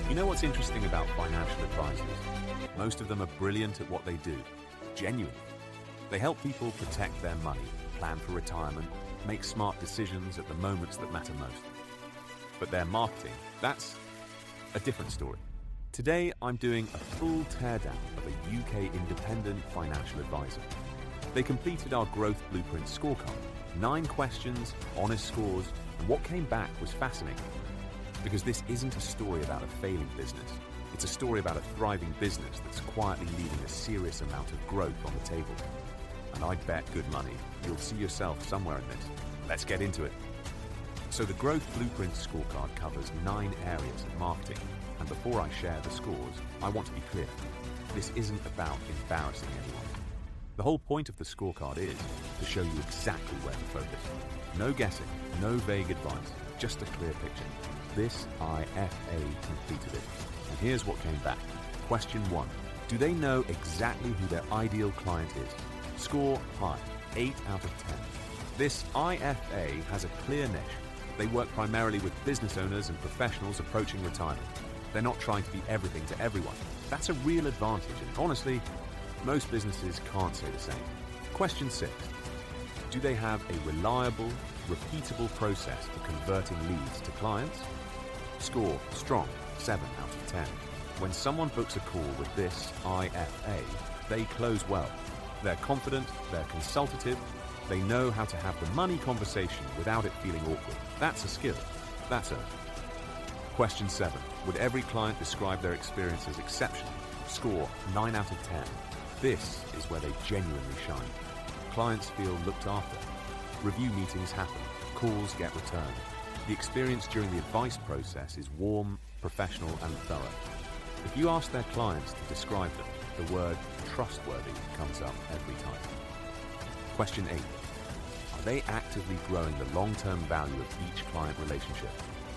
You know what's interesting about financial advisors? Most of them are brilliant at what they do, genuinely. They help people protect their money, plan for retirement, make smart decisions at the moments that matter most. But their marketing, that's a different story. Today, I'm doing a full teardown of a UK independent financial advisor. They completed our Growth Blueprint Scorecard. 9 questions, honest scores, and what came back was fascinating. Because this isn't a story about a failing business. It's a story about a thriving business that's quietly leaving a serious amount of growth on the table. And I'd bet good money you'll see yourself somewhere in this. Let's get into it. So the Growth Blueprint Scorecard covers 9 areas of marketing. And before I share the scores, I want to be clear. This isn't about embarrassing anyone. The whole point of the scorecard is to show you exactly where to focus. No guessing, no vague advice, just a clear picture. This IFA completed it. And here's what came back. Question 1. Do they know exactly who their ideal client is? Score high, 8 out of 10. This IFA has a clear niche. They work primarily with business owners and professionals approaching retirement. They're not trying to be everything to everyone. That's a real advantage, and honestly, most businesses can't say the same. Question 6. Do they have a reliable, repeatable process for converting leads to clients? Score strong, 7 out of 10. When someone books a call with this IFA, they close well. They're confident, they're consultative, they know how to have the money conversation without it feeling awkward. That's a skill. That's earned. Question 7. Would every client describe their experience as exceptional? Score 9 out of 10. This is where they genuinely shine. Clients feel looked after. Review meetings happen. Calls get returned. The experience during the advice process is warm, professional, and thorough. If you ask their clients to describe them, the word trustworthy comes up every time. Question 8. Are they actively growing the long-term value of each client relationship?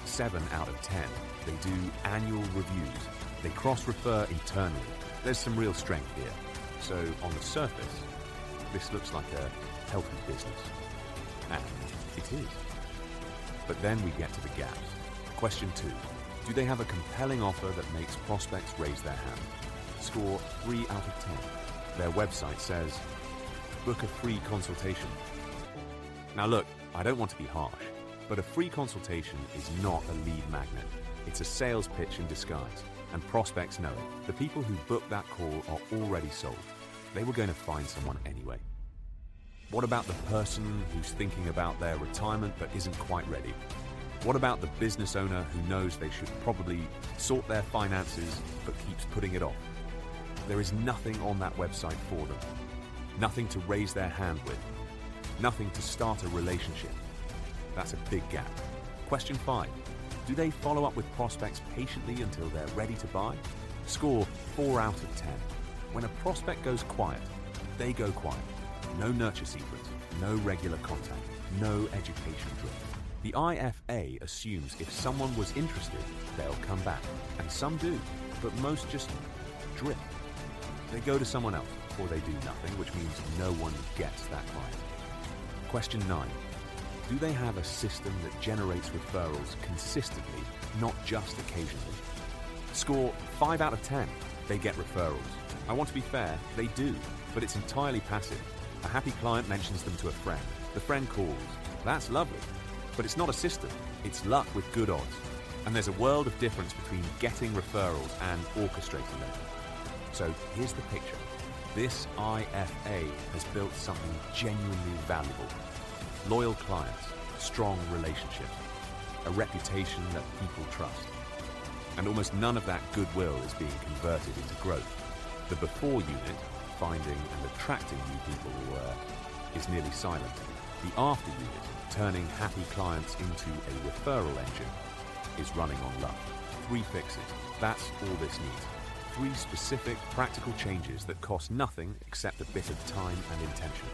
7 out of 10. They do annual reviews. They cross-refer internally. There's some real strength here. So on the surface, this looks like a healthy business. And it is. But then we get to the gaps. Question 2. Do they have a compelling offer that makes prospects raise their hand? Score 3 out of 10. Their website says, book a free consultation. Now look, I don't want to be harsh, but a free consultation is not a lead magnet. It's a sales pitch in disguise, and prospects know it. The people who book that call are already sold. They were going to find someone anyway. What about the person who's thinking about their retirement but isn't quite ready? What about the business owner who knows they should probably sort their finances but keeps putting it off? There is nothing on that website for them. Nothing to raise their hand with. Nothing to start a relationship. That's a big gap. Question 5. Do they follow up with prospects patiently until they're ready to buy? Score 4 out of 10. When a prospect goes quiet, they go quiet. No nurture secrets, no regular contact, no education drill. The IFA assumes if someone was interested, they'll come back. And some do, but most just drift. They go to someone else, or they do nothing, which means no one gets that client. Question 9. Do they have a system that generates referrals consistently, not just occasionally? Score 5 out of 10. They get referrals. I want to be fair, they do, but it's entirely passive. A happy client mentions them to a friend. The friend calls. That's lovely. But it's not a system. It's luck with good odds. And there's a world of difference between getting referrals and orchestrating them. So here's the picture. This IFA has built something genuinely valuable. Loyal clients, strong relationships, a reputation that people trust. And almost none of that goodwill is being converted into growth. The before unit, finding and attracting new people, is nearly silent. The after unit, turning happy clients into a referral engine, is running on luck. 3 fixes. That's all this needs. 3 specific, practical changes that cost nothing except a bit of time and intention.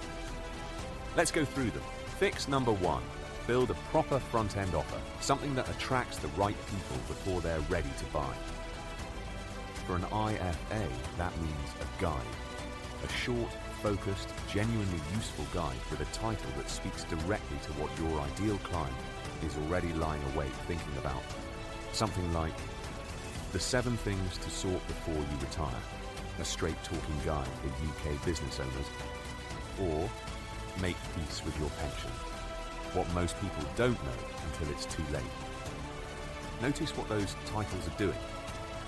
Let's go through them. Fix number 1. Build a proper front-end offer, something that attracts the right people before they're ready to buy. For an IFA, that means a guide. A short, focused, genuinely useful guide with a title that speaks directly to what your ideal client is already lying awake thinking about. Something like The 7 things to sort before you retire, a straight-talking guide for UK business owners, or make peace with your pension, what most people don't know until it's too late. Notice what those titles are doing.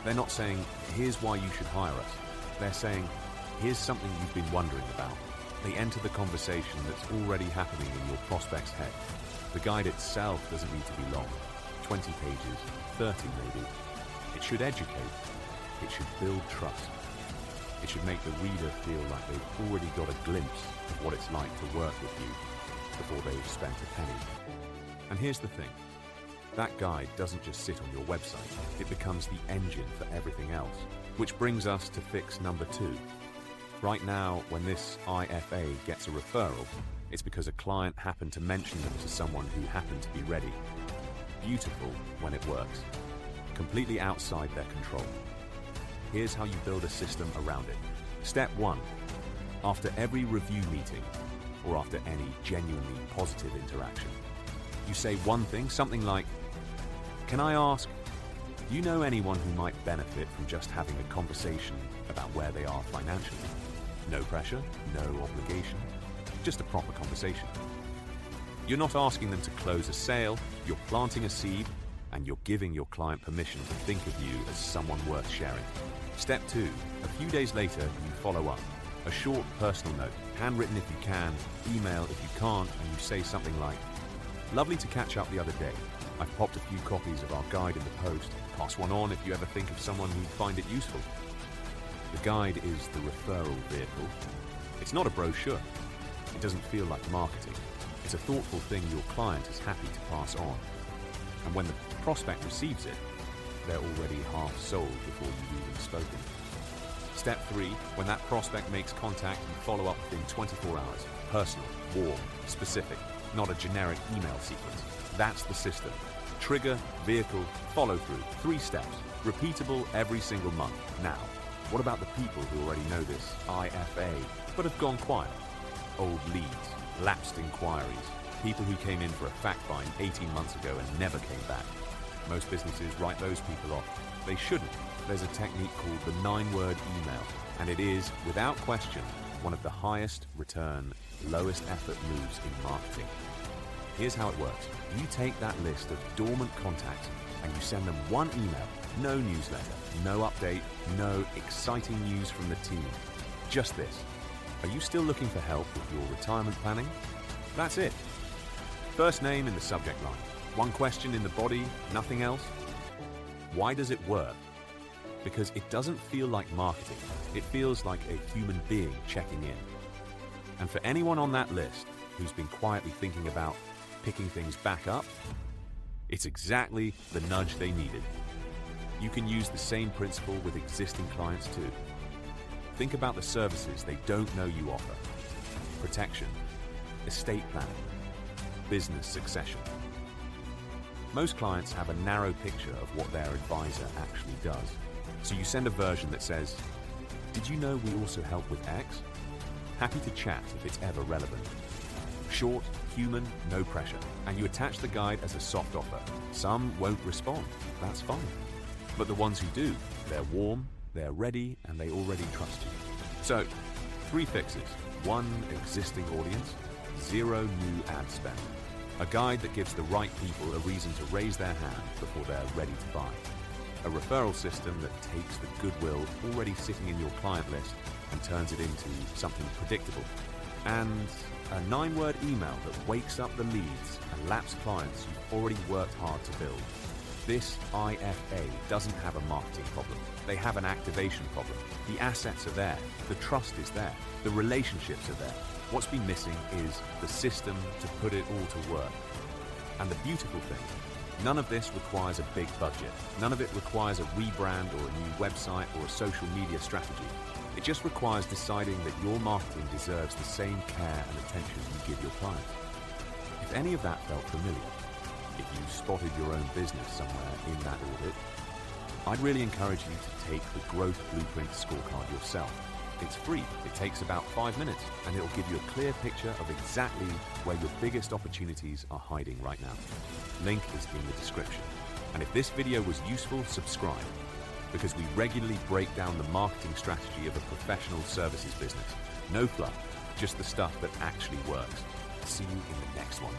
They're not saying, here's why you should hire us. They're saying, here's something you've been wondering about. They enter the conversation that's already happening in your prospect's head. The guide itself doesn't need to be long, 20 pages, 30 maybe. It should educate. It should build trust. It should make the reader feel like they've already got a glimpse of what it's like to work with you before they've spent a penny. And here's the thing. That guide doesn't just sit on your website. It becomes the engine for everything else. Which brings us to fix number 2. Right now, when this IFA gets a referral, it's because a client happened to mention them to someone who happened to be ready. Beautiful when it works. Completely outside their control. Here's how you build a system around it. Step 1. After every review meeting, or after any genuinely positive interaction, you say one thing, something like, "Can I ask, do you know anyone who might benefit from just having a conversation about where they are financially? No pressure, no obligation, just a proper conversation." You're not asking them to close a sale, you're planting a seed, and you're giving your client permission to think of you as someone worth sharing. Step 2. A few days later, you follow up. A short personal note, handwritten if you can, email if you can't, and you say something like, "Lovely to catch up the other day. I've popped a few copies of our guide in the post. Pass one on if you ever think of someone who'd find it useful." The guide is the referral vehicle. It's not a brochure. It doesn't feel like marketing. It's a thoughtful thing your client is happy to pass on. And when the prospect receives it, they're already half sold before you've even spoken. Step 3. When that prospect makes contact, you follow up within 24 hours. Personal, warm, specific, not a generic email sequence. That's the system. Trigger, vehicle, follow through. 3 steps. Repeatable every single month. Now, what about the people who already know this IFA, but have gone quiet? Old leads, lapsed inquiries, people who came in for a fact find 18 months ago and never came back. Most businesses write those people off. They shouldn't. There's a technique called the 9-word email, and it is, without question, one of the highest return, lowest effort moves in marketing. Here's how it works. You take that list of dormant contacts and you send them one email, no newsletter, no update, no exciting news from the team. Just this. Are you still looking for help with your retirement planning? That's it. First name in the subject line. One question in the body, nothing else. Why does it work? Because it doesn't feel like marketing. It feels like a human being checking in. And for anyone on that list who's been quietly thinking about picking things back up, it's exactly the nudge they needed. You can use the same principle with existing clients too. Think about the services they don't know you offer. Protection, estate planning, business succession. Most clients have a narrow picture of what their advisor actually does. So you send a version that says, "Did you know we also help with X? Happy to chat if it's ever relevant." Short, human, no pressure. And you attach the guide as a soft offer. Some won't respond. That's fine. But the ones who do, they're warm, they're ready, and they already trust you. So, 3 fixes. 1, existing audience. 0, new ad spend. A guide that gives the right people a reason to raise their hand before they're ready to buy. A referral system that takes the goodwill already sitting in your client list and turns it into something predictable. And a 9-word email that wakes up the leads and lapsed clients you've already worked hard to build. This IFA doesn't have a marketing problem. They have an activation problem. The assets are there. The trust is there. The relationships are there. What's been missing is the system to put it all to work. And the beautiful thing, none of this requires a big budget. None of it requires a rebrand or a new website or a social media strategy. It just requires deciding that your marketing deserves the same care and attention you give your clients. If any of that felt familiar, if you spotted your own business somewhere in that audit, I'd really encourage you to take the Growth Blueprint Scorecard yourself. It's free. It takes about 5 minutes, and it'll give you a clear picture of exactly where your biggest opportunities are hiding right now. Link is in the description. And if this video was useful, subscribe. because we regularly break down the marketing strategy of a professional services business. No fluff, just the stuff that actually works. See you in the next one.